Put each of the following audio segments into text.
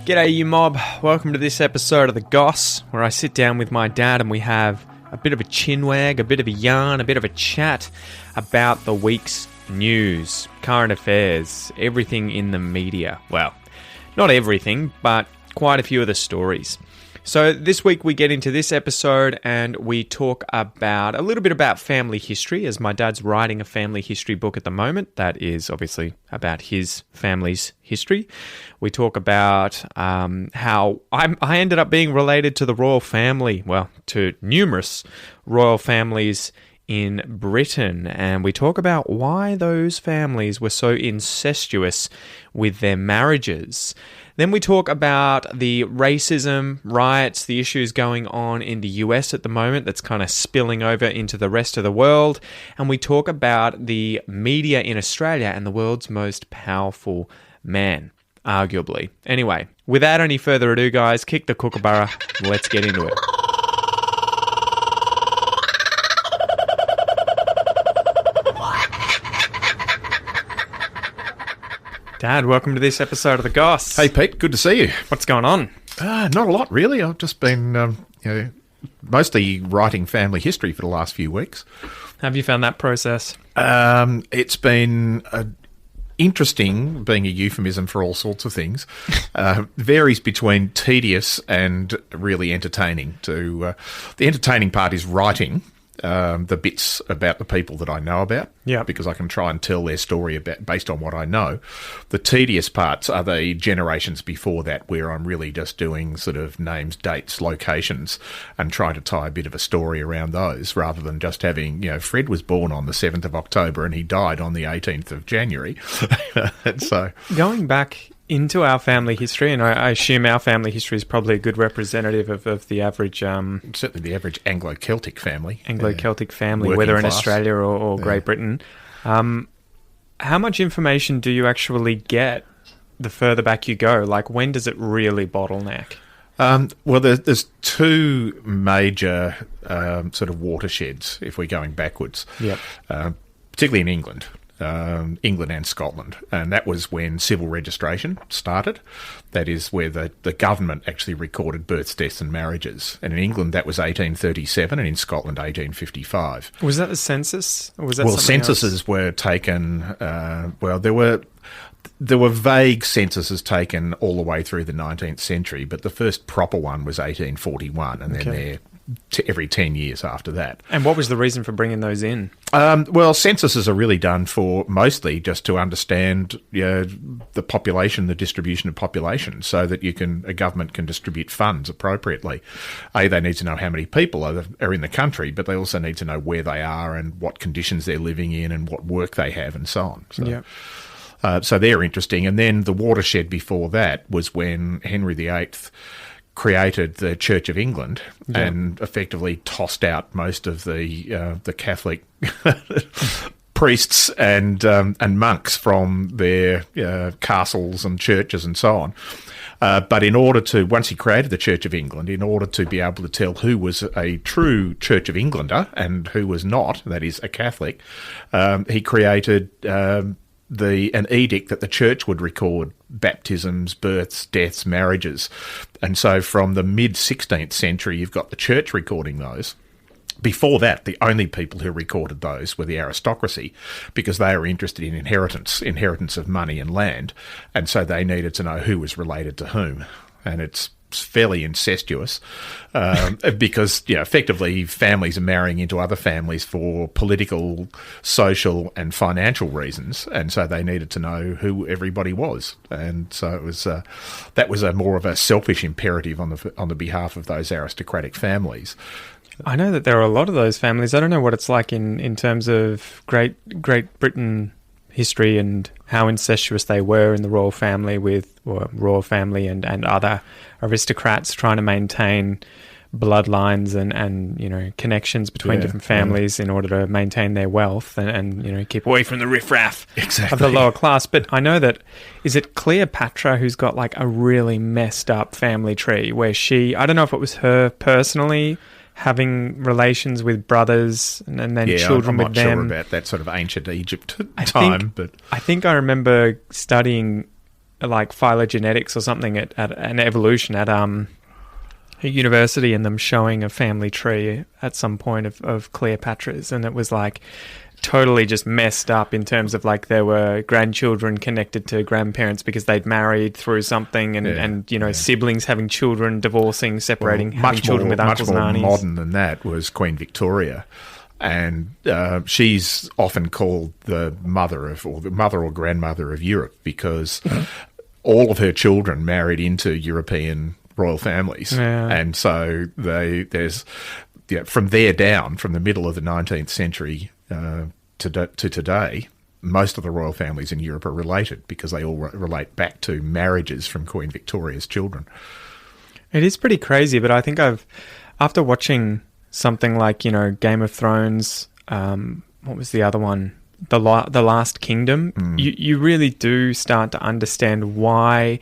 G'day you mob, welcome to this episode of the Goss, where I sit down with my dad and we have a bit of a chinwag, a bit of a yarn, a bit of a chat about the week's news, current affairs, everything in the media. Well, not everything, but quite a few of the stories. So this week we get into this episode and we talk about a little bit about family history, as my dad's writing a family history book at the moment that is obviously about his family's history. We talk about how I ended up being related to the royal family, well, to numerous royal families in Britain, and we talk about why those families were so incestuous with their marriages. Then we talk about the racism, riots, the issues going on in the US at the moment that's kind of spilling over into the rest of the world. And we talk about the media in Australia and the world's most powerful man, arguably. Anyway, without any further ado, guys, kick the kookaburra. Let's get into it. Dad, welcome to this episode of The Goss. Hey, Pete. Good to see you. What's going on? Not a lot, really. I've just been mostly writing family history for the last few weeks. Have you found that process? It's been interesting, being a euphemism for all sorts of things. Varies between tedious and really entertaining. The entertaining part is writing the bits about the people that I know about, because I can try and tell their story based on what I know. The tedious parts are the generations before that, where I'm really just doing sort of names, dates, locations, and trying to tie a bit of a story around those, rather than just having, Fred was born on the 7th of October and he died on the 18th of January. And so, going back into our family history, and I assume our family history is probably a good representative of the average... certainly the average Anglo-Celtic family. Anglo-Celtic family, whether in class. Australia or Great Britain. How much information do you actually get the further back you go? Like, when does it really bottleneck? Well, there's two major sort of watersheds, if we're going backwards, particularly in England. England and Scotland, and that was when civil registration started. That is where the government actually recorded births, deaths and marriages. And in England that was 1837 and in Scotland 1855. Was that the census? Or was that censuses else? Were taken, there were vague censuses taken all the way through the 19th century, but the first proper one was 1841, and then they're every 10 years after that. And what was the reason for bringing those in? Well, censuses are really done for mostly just to understand the population, the distribution of population, so that a government can distribute funds appropriately. They need to know how many people are in the country, but they also need to know where they are and what conditions they're living in and what work they have and so on. So they're interesting. And then the watershed before that was when Henry VIII created the Church of England and effectively tossed out most of the Catholic priests and monks from their castles and churches and so on. But once he created the Church of England, in order to be able to tell who was a true Church of Englander and who was not, that is a Catholic, he created an edict that the church would record baptisms, births, deaths, marriages. And so from the mid-16th century, you've got the church recording those. Before that, the only people who recorded those were the aristocracy, because they were interested in inheritance of money and land. And so they needed to know who was related to whom. And it's fairly incestuous because effectively families are marrying into other families for political, social and financial reasons, and so they needed to know who everybody was. And so it was that was a more of a selfish imperative on the behalf of those aristocratic families. I know that there are a lot of those families. I don't know what it's like in terms of Great Britain history and how incestuous they were in the royal family and other aristocrats trying to maintain bloodlines and connections between different families in order to maintain their wealth and keep away from the riffraff of the lower class. But I know that, is it Cleopatra who's got like a really messed up family tree where I don't know if it was her personally having relations with brothers and then children with them. I'm not sure about that sort of ancient Egypt time. I think I remember studying like phylogenetics or something at an evolution at a university, and them showing a family tree at some point of Cleopatra's, and it was like totally just messed up in terms of like there were grandchildren connected to grandparents because they'd married through something, and siblings having children, divorcing, separating, having children with uncles and aunties. Much more modern than that was Queen Victoria. And she's often called the mother or grandmother of Europe because all of her children married into European royal families. Yeah. And so there's from there down, from the middle of the 19th century to today, most of the royal families in Europe are related because they all relate back to marriages from Queen Victoria's children. It is pretty crazy, but I think after watching something like, Game of Thrones, what was the other one? The Last Kingdom. You really do start to understand why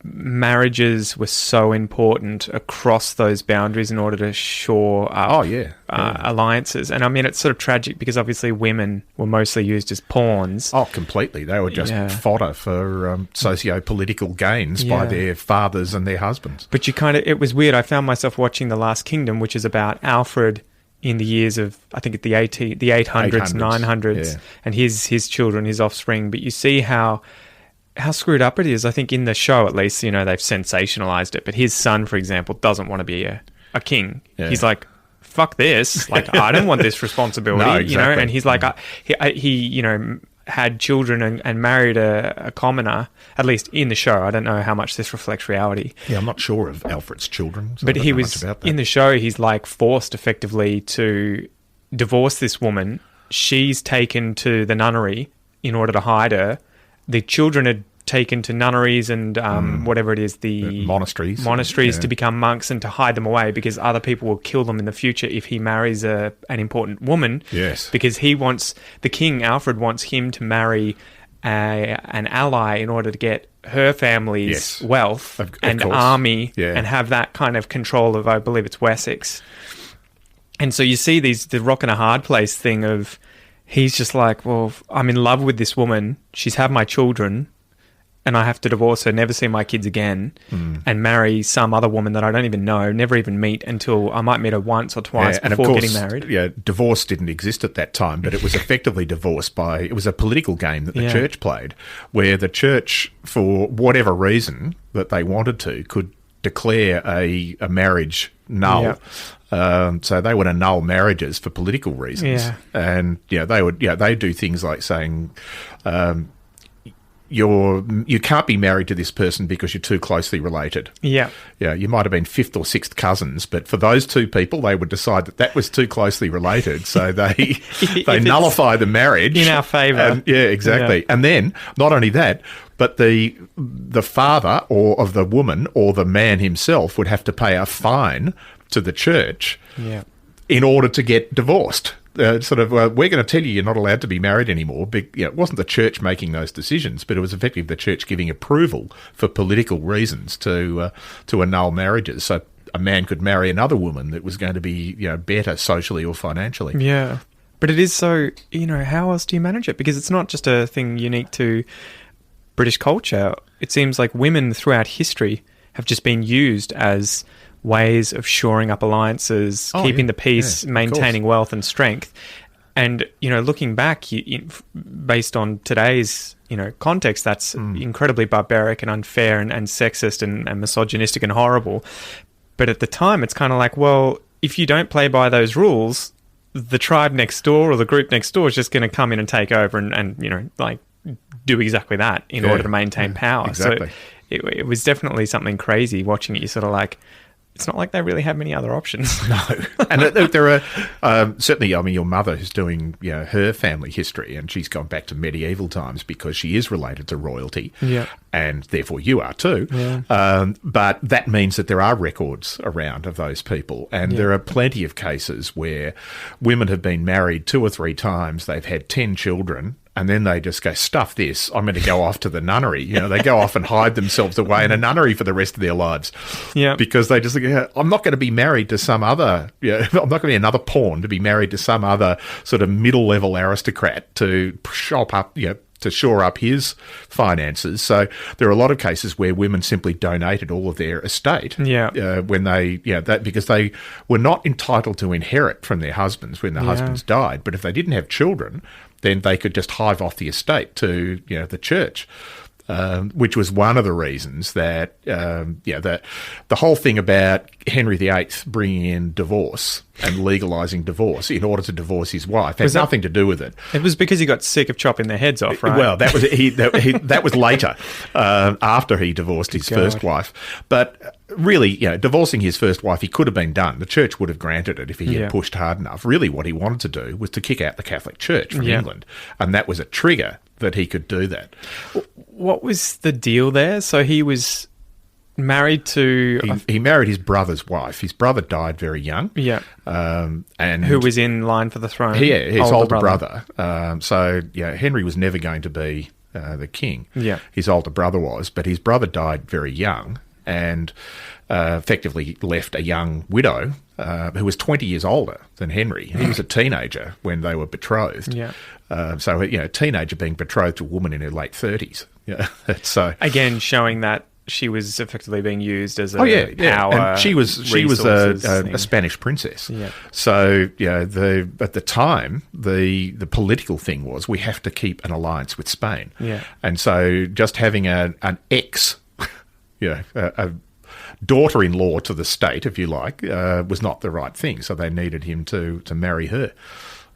marriages were so important across those boundaries in order to shore up alliances. And I mean, it's sort of tragic because obviously women were mostly used as pawns. Oh, completely. They were just fodder for socio-political gains by their fathers and their husbands. But it was weird. I found myself watching The Last Kingdom, which is about Alfred in the years of, I think, the 800s, 900s, and his children, his offspring. But you see how screwed up it is. I think in the show, at least, they've sensationalized it. But his son, for example, doesn't want to be a king. Yeah. He's like, fuck this. Like, I don't want this responsibility, no, exactly. And he's like, he had children and married a commoner, at least in the show. I don't know how much this reflects reality. Yeah, I'm not sure of Alfred's children. So but he was, in the show, he's like forced effectively to divorce this woman. She's taken to the nunnery in order to hide her. The children had taken to nunneries and whatever it is, the monasteries to become monks and to hide them away because other people will kill them in the future if he marries an important woman. Yes. Because the king, Alfred, wants him to marry an ally in order to get her family's wealth and army and have that kind of control of, I believe it's Wessex. And so you see the rock and a hard place thing of, he's just like, well, I'm in love with this woman. She's had my children, and I have to divorce her, never see my kids again, and marry some other woman that I don't even know, never even meet until I might meet her once or twice before getting married. Yeah, divorce didn't exist at that time, but it was effectively divorced it was a political game that the church played, where the church, for whatever reason that they wanted to, could declare a marriage null. Yeah. So they would annul marriages for political reasons. Yeah. And they do things like saying you can't be married to this person because you're too closely related. Yeah. Yeah, you might have been fifth or sixth cousins, but for those two people, they would decide that was too closely related, so they nullify the marriage in our favour. Yeah, exactly. Yeah. And then not only that, but the father or of the woman or the man himself would have to pay a fine to the church in order to get divorced. We're going to tell you're not allowed to be married anymore. It wasn't the church making those decisions, but it was effectively the church giving approval for political reasons to annul marriages. So a man could marry another woman that was going to be better socially or financially. Yeah, but it is so, how else do you manage it? Because it's not just a thing unique to British culture. It seems like women throughout history have just been used as ways of shoring up alliances, keeping the peace, maintaining wealth and strength. And, looking back, based on today's, context, that's incredibly barbaric and unfair and sexist and misogynistic and horrible. But at the time, it's kind of like, well, if you don't play by those rules, the tribe next door or the group next door is just going to come in and take over and do exactly that in order to maintain power. Exactly. So it was definitely something crazy watching it. You're sort of like, it's not like they really have many other options. No. And there are certainly, your mother who's doing her family history, and she's gone back to medieval times because she is related to royalty. Yeah. And therefore you are too. Yeah. But that means that there are records around of those people. And there are plenty of cases where women have been married 2 or 3 times, they've had 10 children, and then they just go, stuff this, I'm going to go off to the nunnery. They go off and hide themselves away in a nunnery for the rest of their lives. Yeah. Because they just think, I'm not going to be married to some other, I'm not going to be another pawn to be married to some other sort of middle-level aristocrat to shop up, to shore up his finances. So there are a lot of cases where women simply donated all of their estate when they, because they were not entitled to inherit from their husbands when their husbands died. But if they didn't have children, then they could just hive off the estate to, the church. Which was one of the reasons that, that the whole thing about Henry VIII bringing in divorce and legalising divorce in order to divorce his wife had nothing to do with it. It was because he got sick of chopping their heads off, right? Well, that was that was later, after he divorced his first wife. But really, divorcing his first wife, he could have been done. The church would have granted it if he had pushed hard enough. Really, what he wanted to do was to kick out the Catholic Church from England, and that was a trigger that he could do that. What was the deal there? So he was married to... He married his brother's wife. His brother died very young. Yeah. And who was in line for the throne? Yeah, his older brother. Henry was never going to be the king. Yeah. His older brother was, but his brother died very young and effectively left a young widow who was 20 years older than Henry. He was a teenager when they were betrothed. Yeah. A teenager being betrothed to a woman in her late 30s. Yeah. So again, showing that she was effectively being used as a power. And she was a Spanish princess. Yeah. So at the time the political thing was we have to keep an alliance with Spain. Yeah. And so just having an ex, a daughter-in-law to the state, if you like, was not the right thing. So they needed him to marry her.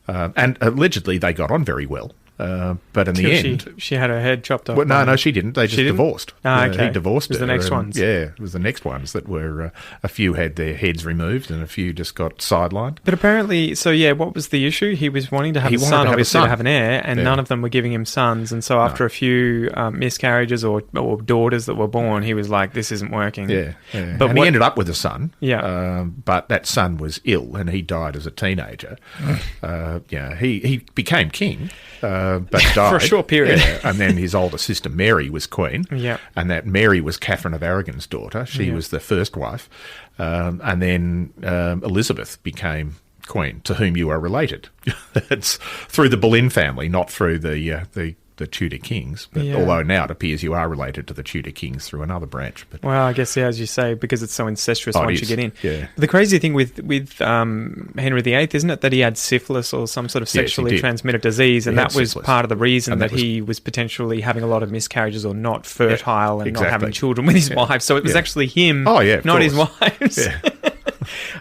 And allegedly they got on very well. But in the end... She had her head chopped off. Well, no, she didn't. They just divorced. Okay. He divorced her. It was the next ones. Yeah, it was the next ones that were... a few had their heads removed and a few just got sidelined. But apparently... So, what was the issue? He was wanting to have a son, obviously, to have an heir, and none of them were giving him sons. And so after a few miscarriages or daughters that were born, he was like, this isn't working. Yeah. But he ended up with a son. Yeah. But that son was ill and he died as a teenager. He became king... but died for a short period. And then his older sister Mary was queen. Yeah. And that Mary was Catherine of Aragon's daughter. She was the first wife. And then Elizabeth became queen, to whom you are related. It's through the Boleyn family, not through the Tudor kings. But although now it appears you are related to the Tudor kings through another branch. But well, I guess, as you say, because it's so incestuous once you get in. Yeah. The crazy thing with Henry VIII, isn't it, that he had syphilis or some sort of sexually transmitted disease, and that was part of the reason that he was potentially having a lot of miscarriages or not fertile and not having children with his wife. So it was actually him, not his wives. Yeah.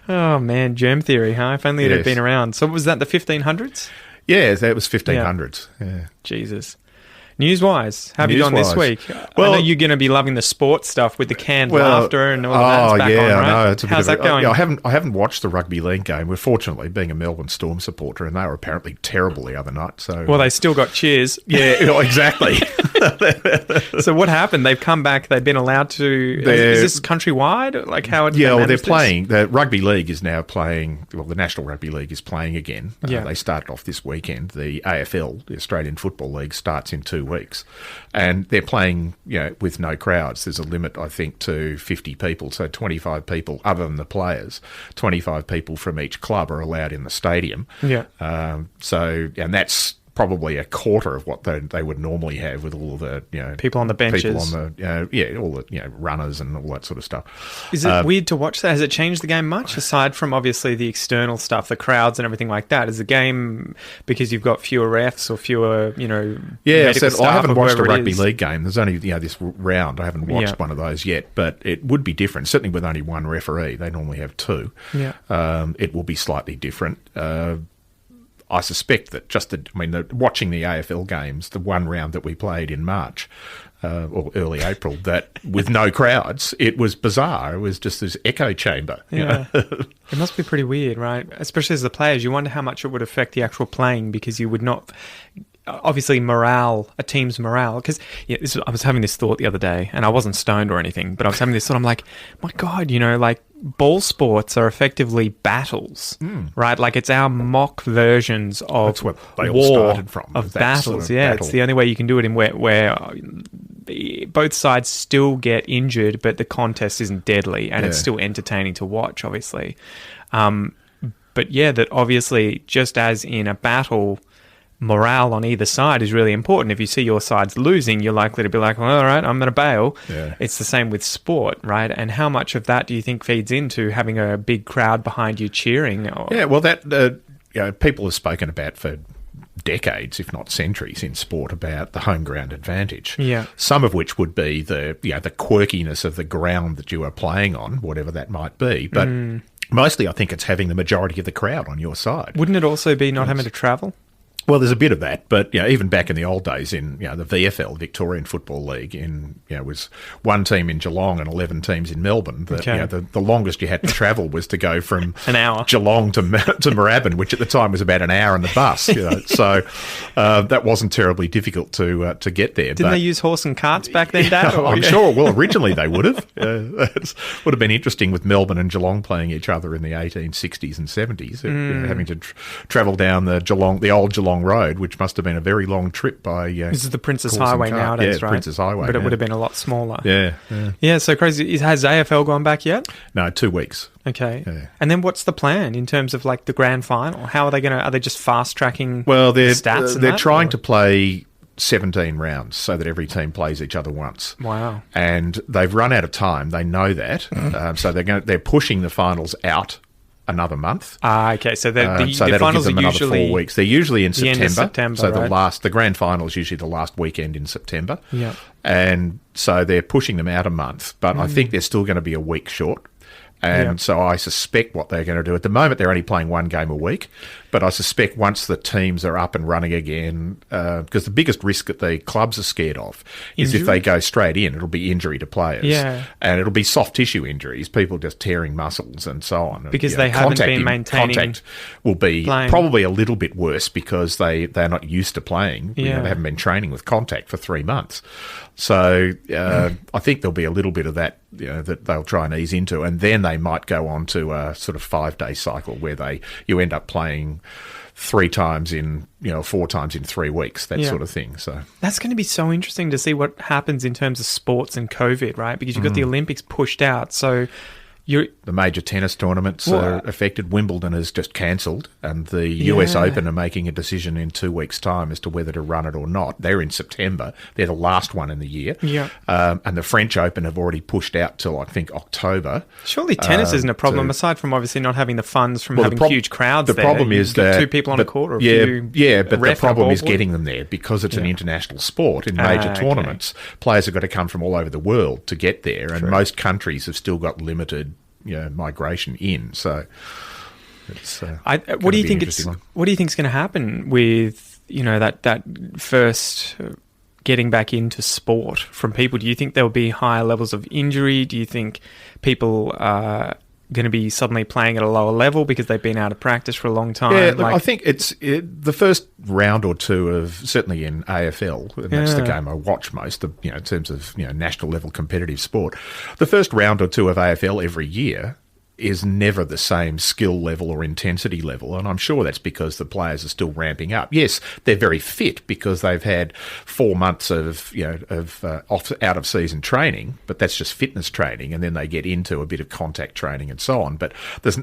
Oh, man, germ theory, huh? If only it had been around. So was that the 1500s? Yeah, that was 1500s. Yeah. Jesus. News-wise, how have you gone this week? Well, I know you're going to be loving the sports stuff with the canned laughter and all of that's back on, right? I know. It's How's that going? I haven't watched the rugby league game. We're fortunately being a Melbourne Storm supporter, and they were apparently terrible the other night. So well, they still got cheers. Yeah, exactly. So what happened? They've come back. They've been allowed to. Is this countrywide? Like how? They're playing. The rugby league is now playing. Well, the National Rugby League is playing again. They started off this weekend. The AFL, the Australian Football League, starts in 2 weeks, and they're playing with no crowds. There's a limit, I think, to 50 people, so 25 people other than the players, 25 people from each club are allowed in the stadium. And that's probably a quarter of what they would normally have with all the people on the benches, people on the all the runners and all that sort of stuff. Is it weird to watch that? Has it changed the game much aside from obviously the external stuff, the crowds and everything like that? Is the game because you've got fewer refs or fewer So I haven't watched a rugby league game. There's only this round. I haven't watched one of those yet, but it would be different. Certainly with only one referee, they normally have two. It will be slightly different. I suspect that watching the AFL games, the one round that we played in March or early April, that with no crowds, it was bizarre. It was just this echo chamber. Yeah. It must be pretty weird, right? Especially as the players, you wonder how much it would affect the actual playing because you would not... Obviously, a team's morale. Because I was having this thought the other day, and I wasn't stoned or anything, but I was having this thought. I'm like, my God, ball sports are effectively battles, right? Like it's our mock versions of That's what they war, all started from. of battles. Sort of battle. It's the only way you can do it in where both sides still get injured, but the contest isn't deadly, and it's still entertaining to watch, obviously. But that obviously, just as in a battle, morale on either side is really important. If you see your side's losing, you're likely to be like, well, all right, I'm going to bail. Yeah. It's the same with sport, right? And how much of that do you think feeds into having a big crowd behind you cheering? Yeah, well, that people have spoken about for decades, if not centuries, in sport about the home ground advantage. Yeah. Some of which would be the quirkiness of the ground that you are playing on, whatever that might be. But mostly, I think it's having the majority of the crowd on your side. Wouldn't it also be not having to travel? Well, there's a bit of that, but even back in the old days in the VFL, Victorian Football League, was one team in Geelong and 11 teams in Melbourne. The longest you had to travel was to go from an hour Geelong to Moorabbin, which at the time was about an hour on the bus. So that wasn't terribly difficult to get there. Didn't they use horse and carts back then, Dad? I'm sure. Well, originally they would have. It would have been interesting with Melbourne and Geelong playing each other in the 1860s and 70s, having to travel down the old Geelong Road, which must have been a very long trip by... this is the Princess Highway nowadays, right? Princess Highway. But it would have been a lot smaller. Yeah, so crazy. Has AFL gone back yet? No, 2 weeks. Okay. Yeah. And then what's the plan in terms of like the grand final? How are they are they just fast-tracking stats? They're trying to play 17 rounds so that every team plays each other once. Wow. And they've run out of time. They know that. So they're pushing the finals out another month. Okay. So the that'll finals give them are another usually 4 weeks. They're usually in the end of September. So right? the grand final is usually the last weekend in September. Yeah. And so they're pushing them out a month, but I think they're still going to be a week short. And so I suspect what they're going to do, at the moment they're only playing one game a week, but I suspect once the teams are up and running again, because the biggest risk that the clubs are scared of is if they go straight in, it'll be injury to players. Yeah. And it'll be soft tissue injuries, people just tearing muscles and so on. Because they haven't been maintaining contact will be playing. Probably a little bit worse because they're not used to playing. They haven't been training with contact for 3 months. So I think there'll be a little bit of that, that they'll try and ease into, and then they might go on to a sort of 5-day cycle where you end up playing 3 times in 4 times in 3 weeks, that sort of thing. So that's going to be so interesting to see what happens in terms of sports and COVID, right? Because you've got the Olympics pushed out, so. The major tennis tournaments are affected. Wimbledon is just cancelled, and the US Open are making a decision in 2 weeks' time as to whether to run it or not. They're in September. They're the last one in the year. Yeah. And the French Open have already pushed out till, I think, October. Surely tennis isn't a problem, aside from obviously not having the funds from having huge crowds there. The problem is that 2 people on a court, or but the problem is getting them there because it's an international sport. In major tournaments, players have got to come from all over the world to get there, and most countries have still got limited migration in. So it's what do you think is going to happen with that first getting back into sport from people? Do you think there'll be higher levels of injury? Do you think people are going to be suddenly playing at a lower level because they've been out of practice for a long time? Yeah, look, I think the first round or two of, certainly in AFL, and that's the game I watch most, in terms of national level competitive sport, the first round or two of AFL every year is never the same skill level or intensity level, and I'm sure that's because the players are still ramping up. Yes, they're very fit because they've had 4 months of out of season training, but that's just fitness training, and then they get into a bit of contact training and so on. But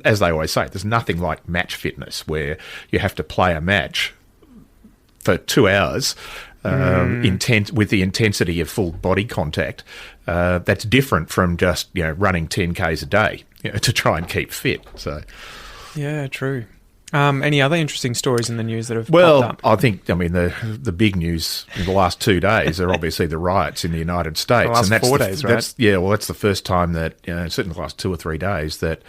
as they always say, there's nothing like match fitness where you have to play a match for 2 hours. With the intensity of full body contact, that's different from just running 10Ks a day to try and keep fit. So, yeah, true. Any other interesting stories in the news that have popped up? I think the big news in the last 2 days are obviously the riots in the United States. The last 4 days, right? That's the first time that certainly the last 2 or 3 days that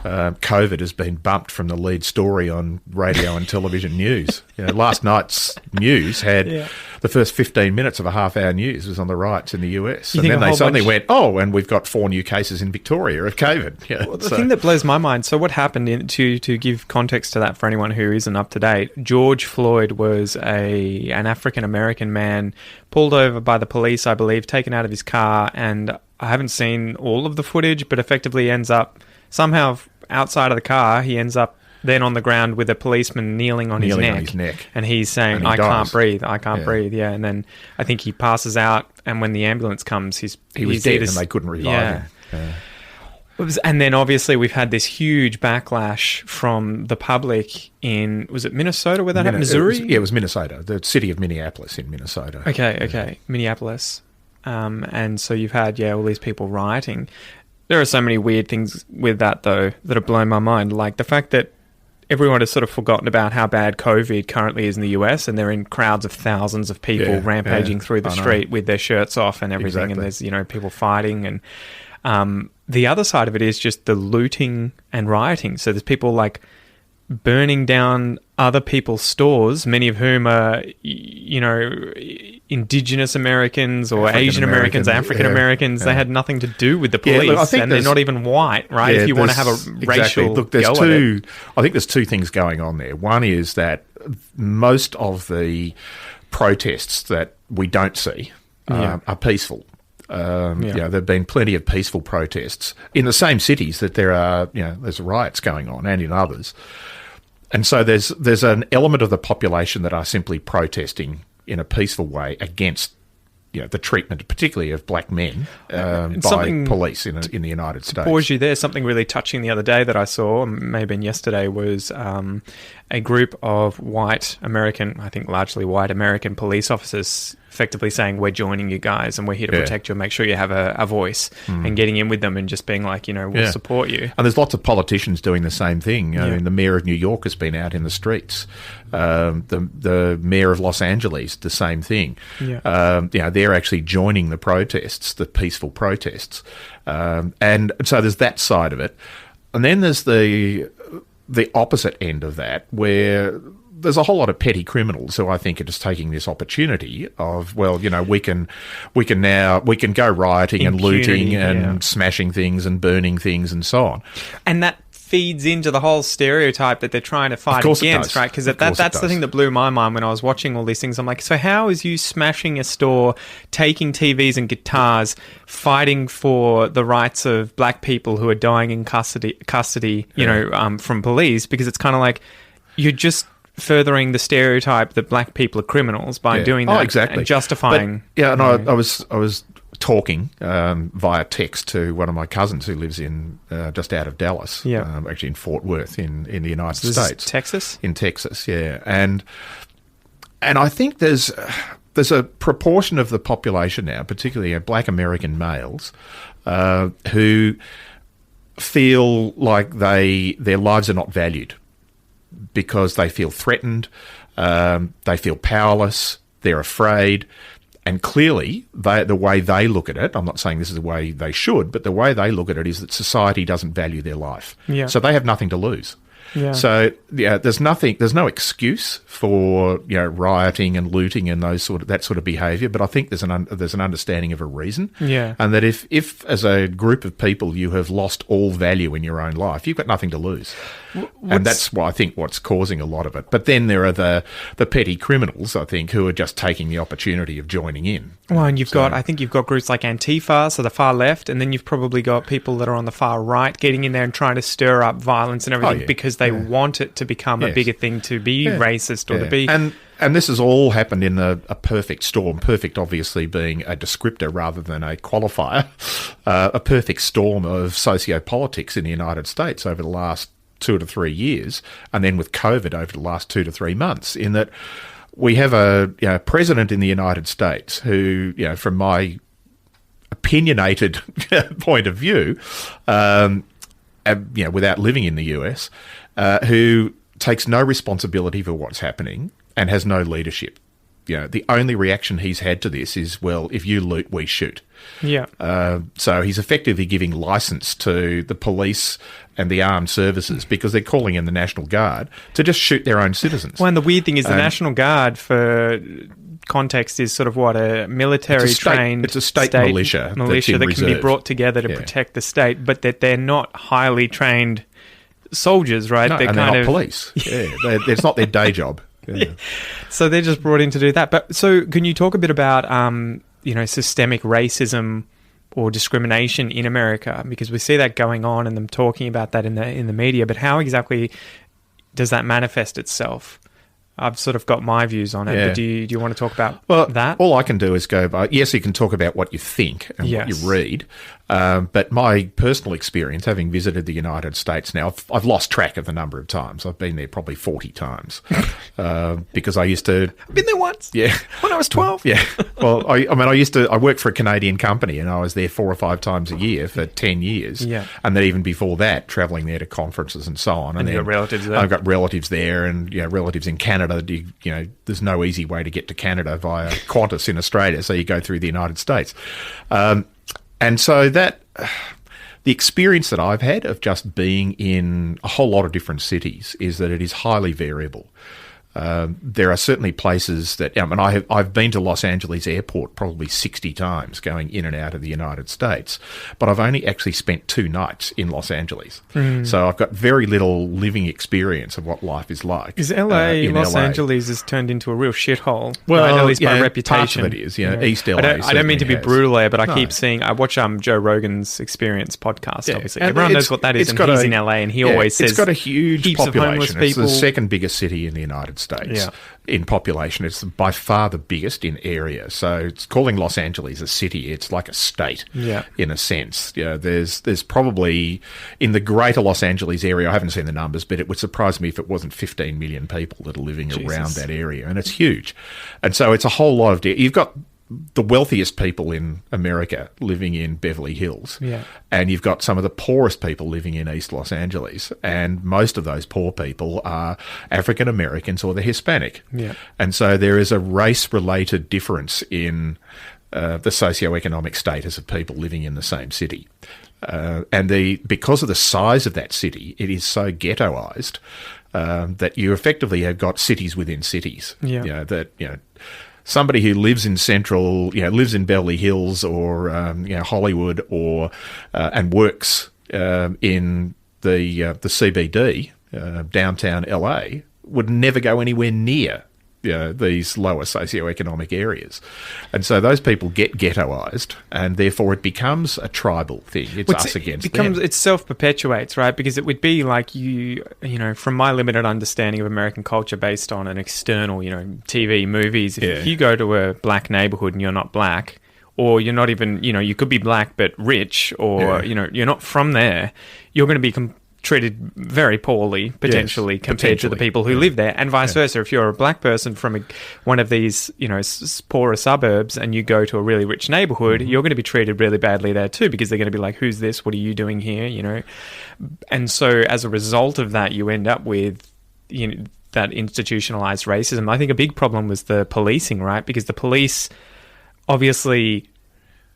COVID has been bumped from the lead story on radio and television news. Last night's news had the first 15 minutes of a half-hour news was on the riots in the US. And then they suddenly went, and we've got 4 new cases in Victoria of COVID. Well, the thing that blows my mind, so what happened, to give context to that for anyone who isn't up to date, George Floyd was an African-American man pulled over by the police, I believe, taken out of his car, and I haven't seen all of the footage, but effectively ends up somehow outside of the car, he ends up then on the ground with a policeman kneeling on his neck. And he's saying, I can't breathe, breathe. Yeah. And then I think he passes out, and when the ambulance comes, he was dead and they couldn't revive him. Yeah. And then obviously we've had this huge backlash from the public in, was it Minnesota where that happened? Missouri? It was Minnesota, the city of Minneapolis in Minnesota. Okay. Minneapolis. And so you've had, all these people rioting. There are so many weird things with that, though, that have blown my mind. Like the fact that everyone has sort of forgotten about how bad COVID currently is in the US, and they're in crowds of thousands of people rampaging through the street with their shirts off and everything. Exactly. And there's, people fighting. And the other side of it is just the looting and rioting. So there's people like burning down other people's stores, many of whom are, Indigenous Americans or Asian Americans, African Americans. They had nothing to do with the police, and they're not even white, right? If you want to have a racial Look, I think there's two things going on there. One is that most of the protests that we don't see are peaceful. There have been plenty of peaceful protests in the same cities that there are, there's riots going on, and in others. And so there's an element of the population that are simply protesting in a peaceful way against, the treatment, particularly of black men, by police in the United States. Pause you there. Something really touching the other day that I saw, maybe yesterday, was a group of white American, I think largely white American police officers effectively saying, we're joining you guys and we're here to protect you and make sure you have a voice, and getting in with them and just being like, we'll support you. And there's lots of politicians doing the same thing. I mean, the mayor of New York has been out in the streets. The mayor of Los Angeles, the same thing. They're actually joining the protests, the peaceful protests. And so there's that side of it. And then there's the opposite end of that, where there's a whole lot of petty criminals who I think are just taking this opportunity of, we can go rioting and looting and smashing things and burning things and so on. And that feeds into the whole stereotype that they're trying to fight against, right? Because that's the thing that blew my mind when I was watching all these things. I'm like, so how is you smashing a store, taking TVs and guitars, fighting for the rights of black people who are dying in custody, from police? Because it's kind of like you're just furthering the stereotype that black people are criminals by doing that and justifying. But, I was talking via text to one of my cousins who lives in just out of Dallas, actually in Fort Worth in the United States. This is Texas? In Texas, and I think there's a proportion of the population now, particularly black American males, who feel like their lives are not valued because they feel threatened, they feel powerless, they're afraid. And clearly, the way they look at it, I'm not saying this is the way they should, but the way they look at it is that society doesn't value their life. Yeah. So they have nothing to lose. Yeah. So there's no excuse for rioting and looting and that sort of behaviour. But I think there's an understanding of a reason. Yeah. And that if as a group of people you have lost all value in your own life, you've got nothing to lose. And that's why I think what's causing a lot of it. But then there are the petty criminals, I think, who are just taking the opportunity of joining in. Well, and you've got groups like Antifa, so the far left, and then you've probably got people that are on the far right getting in there and trying to stir up violence and everything because they want it to become a bigger thing, to be racist or to be... And this has all happened in a perfect storm, perfect obviously being a descriptor rather than a qualifier, a perfect storm of sociopolitics in the United States over the last 2 to 3 years, and then with COVID over the last 2 to 3 months, in that we have a president in the United States who, from my opinionated point of view, without living in the US, who takes no responsibility for what's happening and has no leadership. The only reaction he's had to this is, well, if you loot, we shoot. Yeah. So he's effectively giving license to the police and the armed services, because they're calling in the National Guard, to just shoot their own citizens. Well, and the weird thing is the National Guard, for context, is sort of what a military trained... It's a state militia that can be brought together to protect the state, but that they're not highly trained soldiers, right? No, they're not police. It's not their day job. Yeah. So they're just brought in to do that. But so can you talk a bit about systemic racism or discrimination in America? Because we see that going on and them talking about that in the media, but how exactly does that manifest itself? I've sort of got my views on it, but do you want to talk about that? All I can do is go by, yes, you can talk about what you think and what you read, But my personal experience, having visited the United States now, I've lost track of the number of times. I've been there probably 40 times because I used to... I've been there once. Yeah. When I was 12. Yeah. Well, I worked for a Canadian company and I was there 4 or 5 times a year for 10 years. Yeah. And then even before that, travelling there to conferences and so on. And you've got relatives there? I've got relatives there and relatives in Canada. There's no easy way to get to Canada via Qantas in Australia, so you go through the United States. And so that... The experience that I've had of just being in a whole lot of different cities is that it is highly variable. There are certainly places that, and I've been to Los Angeles airport probably 60 times going in and out of the United States, but I've only actually spent 2 nights in Los Angeles. So I've got very little living experience of what life is like. Is Los Angeles has turned into a real shithole? Well, right? At least by reputation. Parts of it is, East LA. I don't mean to be brutal there, but I keep seeing, I watch Joe Rogan's Experience podcast, obviously. Everyone knows what that is, and he's in LA, and he always says it's got a huge heaps population. Of homeless people. It's the second biggest city in the United States in population. It's by far the biggest in area. So it's calling Los Angeles a city. It's like a state in a sense. There's probably in the greater Los Angeles area, I haven't seen the numbers, but it would surprise me if it wasn't 15 million people that are living around that area. And it's huge. And so it's a whole lot of... You've got the wealthiest people in America living in Beverly Hills. And you've got some of the poorest people living in East Los Angeles. And most of those poor people are African Americans or they're Hispanic. And so there is a race-related difference in the socioeconomic status of people living in the same city. And because of the size of that city, it is so ghettoized that you effectively have got cities within cities. Somebody who lives in lives in Beverly Hills or Hollywood or and works in the CBD, downtown LA, would never go anywhere near these lower socioeconomic areas. And so those people get ghettoized, and therefore it becomes a tribal thing. It's us against them. It self-perpetuates, right? Because it would be like from my limited understanding of American culture based on an external, TV, movies, if you go to a black neighborhood and you're not black, or you're not even, you could be black but rich, or, you're not from there, you're going to be treated very poorly, potentially, compared to the people who live there, and vice versa. If you're a black person from one of these, poorer suburbs, and you go to a really rich neighborhood, you're going to be treated really badly there too, because they're going to be like, "Who's this? What are you doing here?" And so, as a result of that, you end up with, that institutionalized racism. I think a big problem was the policing, right? Because the police obviously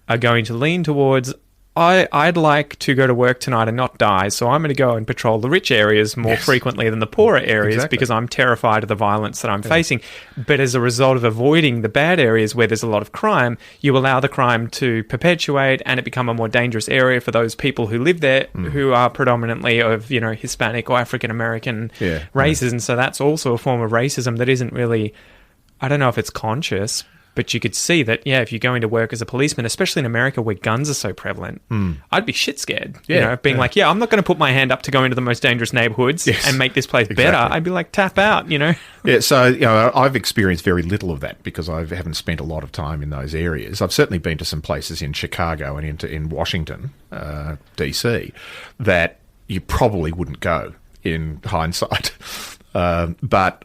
are going to lean towards, I'd like to go to work tonight and not die, so I'm going to go and patrol the rich areas more frequently than the poorer areas because I'm terrified of the violence that I'm facing. But as a result of avoiding the bad areas where there's a lot of crime, you allow the crime to perpetuate and it become a more dangerous area for those people who live there who are predominantly of, Hispanic or African American races. And so that's also a form of racism that isn't really, I don't know if it's conscious, but you could see that, if you're going to work as a policeman, especially in America where guns are so prevalent, I'd be shit scared, being like, I'm not going to put my hand up to go into the most dangerous neighborhoods and make this place better. I'd be like, tap out, Yeah, so, I've experienced very little of that because I haven't spent a lot of time in those areas. I've certainly been to some places in Chicago and in Washington, D.C., that you probably wouldn't go in hindsight. But...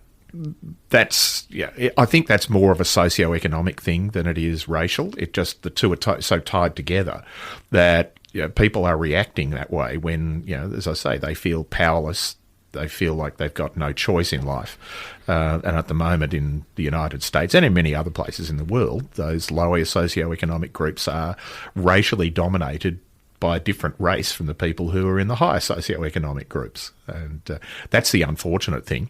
I think that's more of a socio-economic thing than it is racial. It just, the two are so tied together that people are reacting that way when, as I say, they feel powerless. They feel like they've got no choice in life. And at the moment in the United States and in many other places in the world, those lower socio-economic groups are racially dominated by a different race from the people who are in the higher socio-economic groups. And that's the unfortunate thing.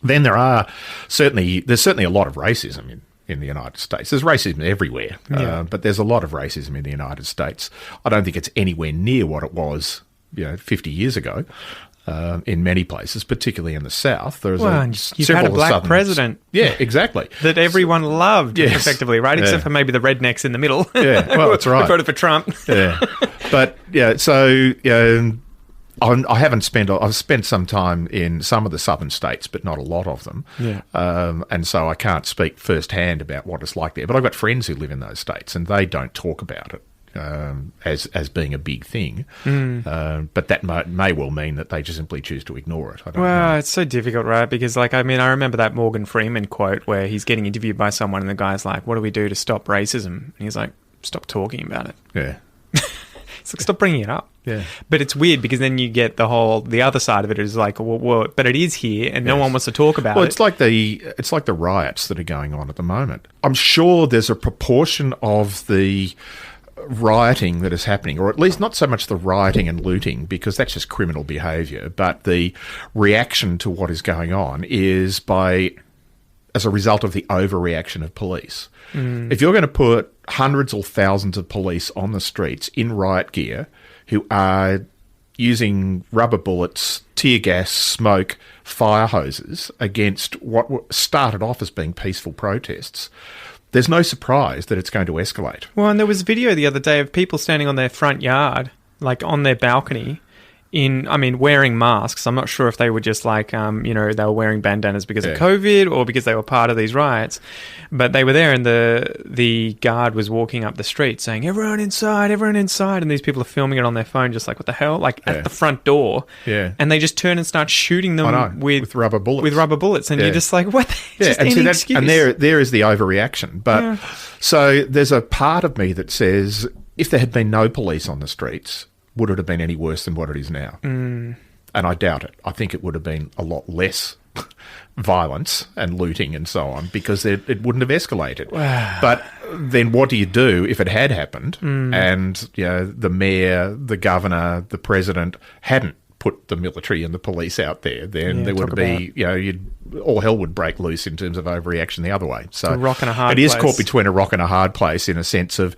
Then there's certainly a lot of racism in the United States. There's racism everywhere, but there's a lot of racism in the United States. I don't think it's anywhere near what it was, 50 years ago. In many places, particularly in the South, you've had a black president. Yeah, exactly. That everyone loved, effectively, right? Except for maybe the rednecks in the middle. Yeah, well, that's right. Who voted for Trump. Yeah, but so. I've spent some time in some of the southern states, but not a lot of them. Yeah. And so I can't speak firsthand about what it's like there. But I've got friends who live in those states, and they don't talk about it. as being a big thing. But that may well mean that they just simply choose to ignore it. I don't know. It's so difficult, right? Because, like, I mean, I remember that Morgan Freeman quote where he's getting interviewed by someone and the guy's like, what do we do to stop racism? And he's like, stop talking about it. Yeah. It's like, stop bringing it up. Yeah. But it's weird because then you get the other side of it is like, well, but it is here and no one wants to talk about it. Well, it's like the riots that are going on at the moment. I'm sure there's a proportion of the rioting that is happening, or at least not so much the rioting and looting, because that's just criminal behaviour, but the reaction to what is going on is as a result of the overreaction of police. If you're going to put hundreds or thousands of police on the streets in riot gear who are using rubber bullets, tear gas, smoke, fire hoses against what started off as being peaceful protests, there's no surprise that it's going to escalate. Well, and there was video the other day of people standing on their front yard, like on their balcony, wearing masks. I'm not sure if they were just like, they were wearing bandanas because of COVID or because they were part of these riots. But they were there and the guard was walking up the street saying, everyone inside. And these people are filming it on their phone just like, what the hell? Like at the front door. Yeah. And they just turn and start shooting them with rubber bullets. With rubber bullets. And you're just like, what? Just any excuse. And there is the overreaction. But so there's a part of me that says if there had been no police on the streets, would it have been any worse than what it is now? And I doubt it. I think it would have been a lot less violence and looting and so on because it wouldn't have escalated. But then what do you do if it had happened and the mayor, the governor, the president hadn't put the military and the police out there? Then there would be, all hell would break loose in terms of overreaction the other way. So a rock and a hard place. It is place. caught between a rock and a hard place in a sense of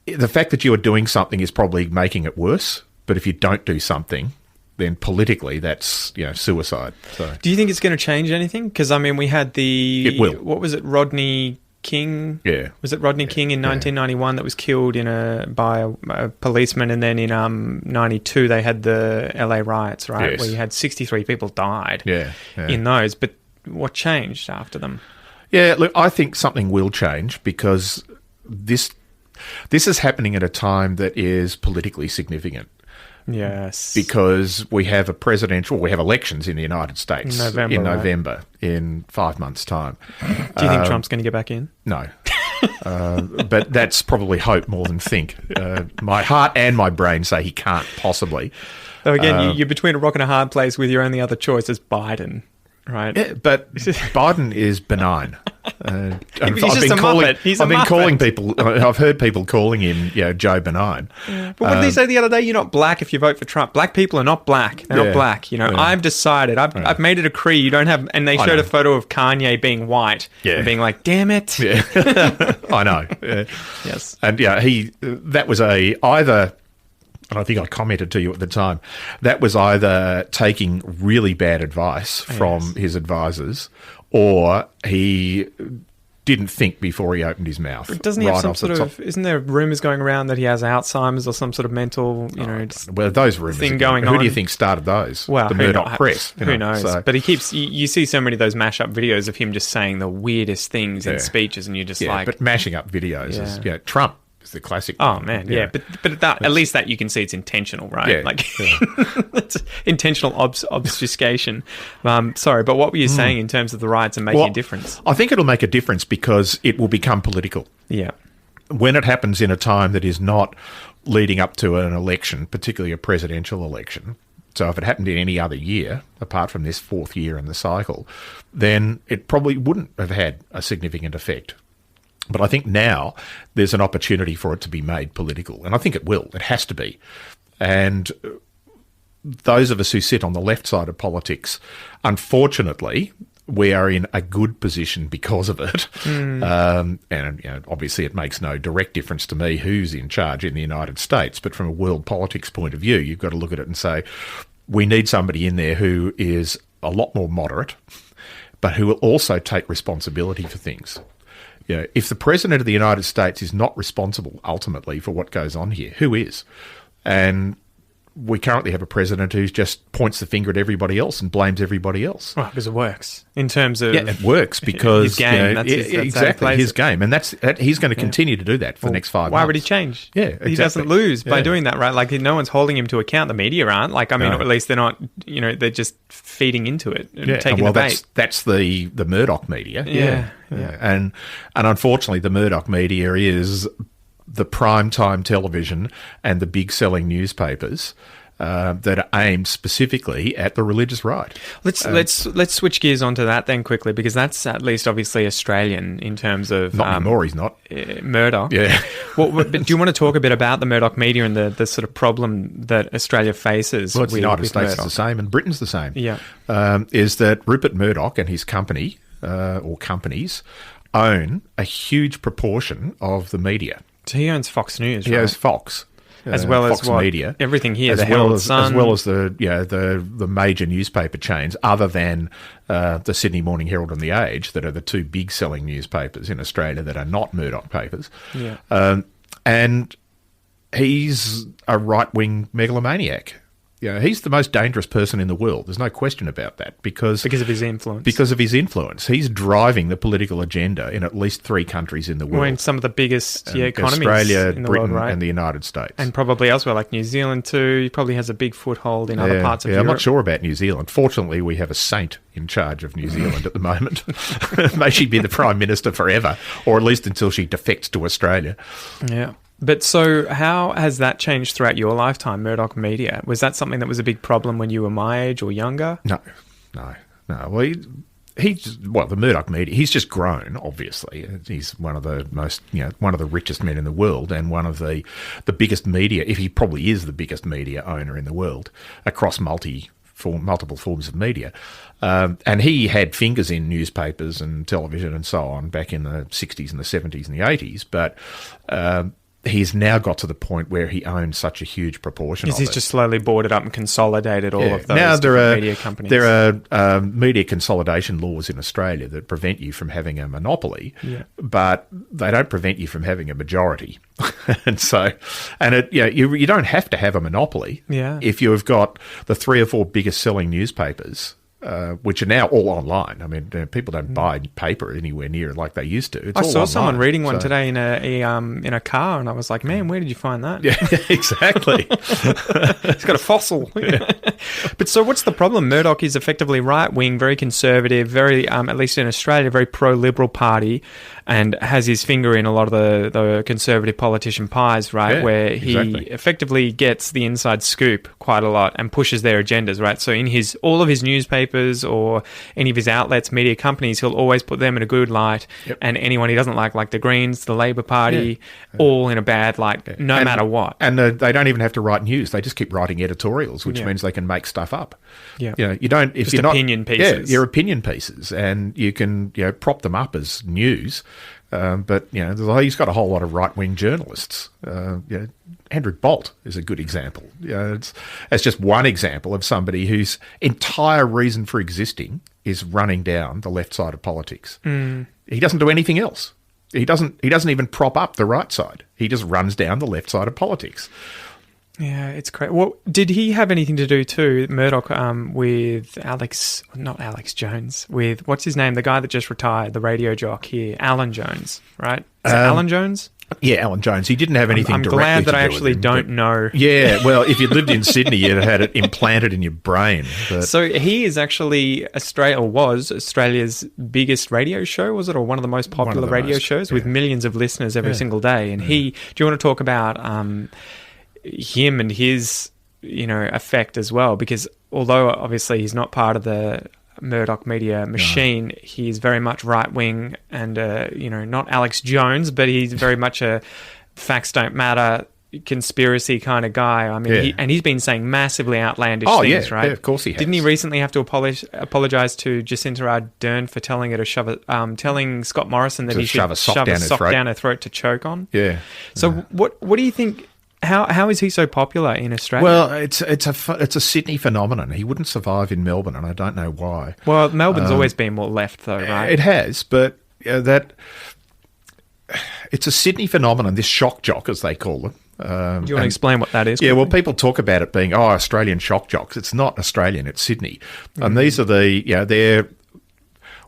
the fact that you are doing something is probably making it worse, but if you don't do something, then politically that's suicide. So, do you think it's going to change anything? Because we had it will. What was it, Rodney King? Yeah, was it Rodney King in 1991 that was killed by a policeman, and then in 92 they had the LA riots, right? Yes. Where you had 63 people died. Yeah. In those, but what changed after them? Yeah, look, I think something will change because this is happening at a time that is politically significant. Yes. Because we have elections in the United States in November, in 5 months' time. Do you think Trump's going to get back in? No. But that's probably hope more than think. My heart and my brain say he can't possibly. So again, you're between a rock and a hard place with your only other choice is Biden. Right, yeah, but Biden is benign. He's just a muppet. He's a muppet. Calling people. I've heard people calling him, Joe Benign. But what did they say the other day? You're not black if you vote for Trump. Black people are not black. They're not black. I've decided. I've made a decree. You don't have. And they showed a photo of Kanye being white and being like, "Damn it." Yeah, I know. Yeah. Yes, and that was either. And I think I commented to you at the time, that was either taking really bad advice from his advisors or he didn't think before he opened his mouth. But doesn't he have some sort of... Isn't there rumours going around that he has Alzheimer's or some sort of mental, those rumours thing going on? Who do you think started those? Well, the Murdoch press. Who knows? So. But he keeps... You see so many of those mash-up videos of him just saying the weirdest things in speeches and you're just like... but mashing up videos is... Trump is the classic. Oh man, but at least that you can see it's intentional, right? It's intentional obfuscation. Sorry, but what were you saying in terms of the riots and making a difference? I think it'll make a difference because it will become political. Yeah, when it happens in a time that is not leading up to an election, particularly a presidential election. So if it happened in any other year, apart from this fourth year in the cycle, then it probably wouldn't have had a significant effect. But I think now there's an opportunity for it to be made political. And I think it will. It has to be. And those of us who sit on the left side of politics, unfortunately, we are in a good position because of it. And obviously it makes no direct difference to me who's in charge in the United States. But from a world politics point of view, you've got to look at it and say, we need somebody in there who is a lot more moderate, but who will also take responsibility for things. If the President of the United States is not responsible ultimately for what goes on here, who is? And we currently have a president who just points the finger at everybody else and blames everybody else. Well, because it works in terms of it works because his game. That's exactly his game, and he's going to continue to do that for the next 5 months. Why would he change? Yeah, exactly. He doesn't lose by doing that, right? Like no one's holding him to account. The media aren't. Like or at least they're not. They're just feeding into it and taking the bait. That's the Murdoch media. Yeah. And unfortunately, the Murdoch media is the primetime television and the big selling newspapers that are aimed specifically at the religious right. Let's switch gears onto that then quickly, because that's at least obviously Australian in terms of not anymore. He's not Murdoch. Yeah. But do you want to talk a bit about the Murdoch media and the sort of problem that Australia faces? Well, the United States Murdoch. is the same, and Britain's the same. Yeah. Is that Rupert Murdoch and his company or companies own a huge proportion of the media. So he owns Fox News, right? He owns Fox. As well Fox as what? Media. Everything here, as the well Herald as, Sun. as well as the major newspaper chains, other than the Sydney Morning Herald and The Age, that are the two big selling newspapers in Australia that are not Murdoch papers. Yeah. And he's a right-wing megalomaniac. He's the most dangerous person in the world. There's no question about that because of his influence. Because of his influence. He's driving the political agenda in at least 3 countries in the world. Well, in some of the biggest economies Australia, in the Britain, world, right? and the United States. And probably elsewhere, like New Zealand too. He probably has a big foothold in other parts of Europe. I'm not sure about New Zealand. Fortunately, we have a saint in charge of New Zealand at the moment. May she be the Prime Minister forever, or at least until she defects to Australia. Yeah. But so how has that changed throughout your lifetime, Murdoch media? Was that something that was a big problem when you were my age or younger? No. Well, the Murdoch media, he's just grown, obviously. He's one of the most, one of the richest men in the world and one of the biggest media, if he probably is the biggest media owner in the world across multiple forms of media. And he had fingers in newspapers and television and so on back in the 60s and the 70s and the 80s, but he's now got to the point where he owns such a huge proportion of it. He's just slowly bought it up and consolidated all of those media companies. There are media consolidation laws in Australia that prevent you from having a monopoly, but they don't prevent you from having a majority. You don't have to have a monopoly if you've got the 3 or 4 biggest selling newspapers, which are now all online. I mean, people don't buy paper anywhere near like they used to. I saw someone reading one today in a car, and I was like, "Man, where did you find that?" Yeah, exactly. It's got a fossil. Yeah. But so, what's the problem? Murdoch is effectively right wing, very conservative, very at least in Australia, very pro liberal party, and has his finger in a lot of the conservative politician pies, right? Yeah, where he effectively gets the inside scoop quite a lot and pushes their agendas, right? So in all of his newspapers or any of his outlets, media companies, he'll always put them in a good light, and anyone he doesn't like the Greens, the Labor Party, all in a bad light, no matter what. And they don't even have to write news; they just keep writing editorials, which means they can make stuff up. Yeah, you don't. If just you're opinion pieces. Yeah, you're opinion pieces, and you can prop them up as news. But he's got a whole lot of right-wing journalists. Andrew Bolt is a good example. It's just one example of somebody whose entire reason for existing is running down the left side of politics. He doesn't do anything else. He doesn't even prop up the right side. He just runs down the left side of politics. Yeah, it's crazy. Well, did he have anything to do too, Murdoch, with not Alex Jones, with, what's his name, the guy that just retired, the radio jock here, Alan Jones, right? Is it Alan Jones? Yeah, Alan Jones. He didn't have anything directly to do with him. I'm glad that I actually don't know. Yeah, well, if you lived in Sydney, you'd have had it implanted in your brain. But. So he is actually was Australia's biggest radio show, was it? Or one of the most popular radio shows with millions of listeners every single day. And do you want to talk about him and his, effect as well? Because although obviously he's not part of the Murdoch media machine, he's very much right-wing and, not Alex Jones, but he's very much a facts don't matter, conspiracy kind of guy. I mean, he's been saying massively outlandish things, right? Yeah, of course he has. Didn't he recently have to apologise to Jacinda Ardern for telling her to telling Scott Morrison that he should shove a sock down her throat to choke on? Yeah. So what do you think? How is he so popular in Australia? Well, it's a Sydney phenomenon. He wouldn't survive in Melbourne, and I don't know why. Well, Melbourne's always been more left, though, right? It has, but it's a Sydney phenomenon. This shock jock, as they call them, Do you want to explain what that is? Yeah, well, people talk about it being, Australian shock jocks. It's not Australian, it's Sydney. And these are they're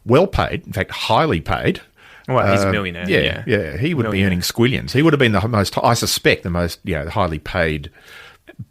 well paid, in fact, highly paid. Well, he's a millionaire. Yeah. He would be earning squillions. He would have been I suspect, the most highly paid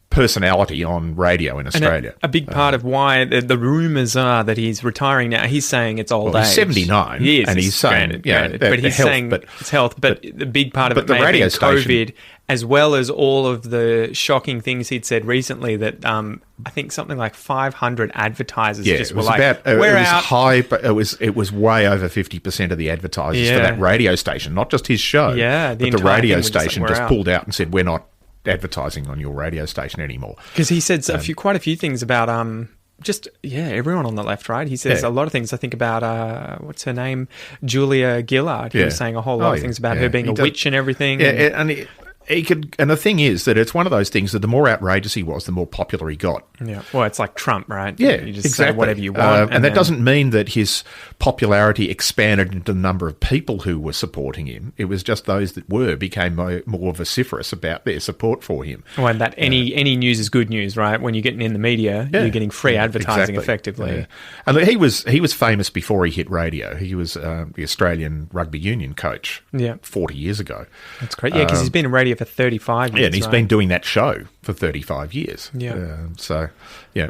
personality on radio in Australia. A big part of why the rumours are that he's retiring now, he's saying it's old age. He's 79, he is, and he's saying, but he's saying it's health. But the big part of it may have been COVID, as well as all of the shocking things he'd said recently that I think something like 500 advertisers just were like, we're out. High, but it was way over 50% of the advertisers for that radio station, not just his show. Yeah, but the radio station just pulled out and said, we're not advertising on your radio station anymore. Because he said quite a few things about everyone on the left, right? He says a lot of things. I think about what's her name, Julia Gillard. He was saying a whole lot of things about her being a witch and everything. Yeah, and he could, and the thing is that it's one of those things that the more outrageous he was, the more popular he got. Yeah, well, it's like Trump, right? Yeah, you just say whatever you want, and that doesn't mean that his popularity expanded into the number of people who were supporting him. It was just those that became more vociferous about their support for him. Well, and that any news is good news, right? When you're getting in the media, you're getting free advertising effectively. Yeah. And he was famous before he hit radio. He was the Australian rugby union coach 40 years ago. That's great. Yeah, because he's been in radio for 35 years. Yeah, and he's been doing that show for 35 years. Yeah.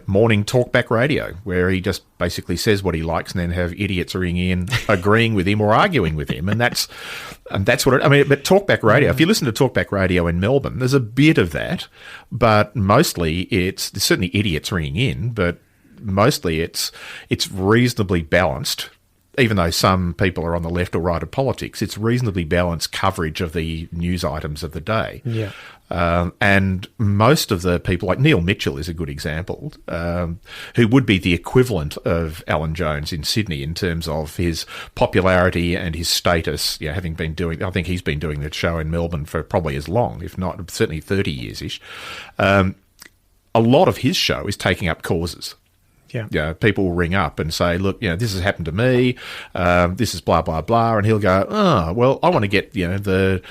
Morning talkback radio, where he just basically says what he likes and then have idiots ring in agreeing with him or arguing with him. And that's what but talkback radio, if you listen to talkback radio in Melbourne, there's a bit of that, but mostly it's certainly idiots ringing in, but mostly it's reasonably balanced. Even though some people are on the left or right of politics, it's reasonably balanced coverage of the news items of the day. Yeah. And most of the people, like Neil Mitchell is a good example, who would be the equivalent of Alan Jones in Sydney in terms of his popularity and his status, having been doing, I think he's been doing that show in Melbourne for probably as long, if not certainly 30 years-ish. A lot of his show is taking up causes. Yeah, people will ring up and say, look, this has happened to me, this is blah, blah, blah, and he'll go, well, I want to get, the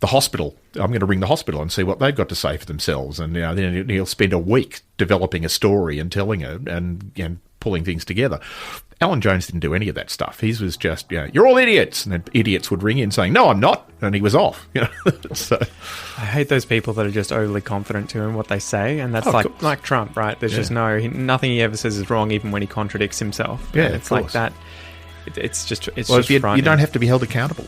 hospital. I'm going to ring the hospital and see what they've got to say for themselves. And then he'll spend a week developing a story and telling it and pulling things together. Alan Jones didn't do any of that stuff. He was just, you're all idiots. And then idiots would ring in saying, no, I'm not. And he was off. So I hate those people that are just overly confident in what they say. And that's like Trump, right? There's just nothing he ever says is wrong, even when he contradicts himself. Yeah, it's like that. It's just you don't have to be held accountable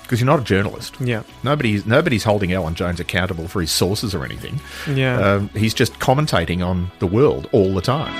because you're not a journalist. Yeah. Nobody's holding Alan Jones accountable for his sources or anything. Yeah. He's just commentating on the world all the time.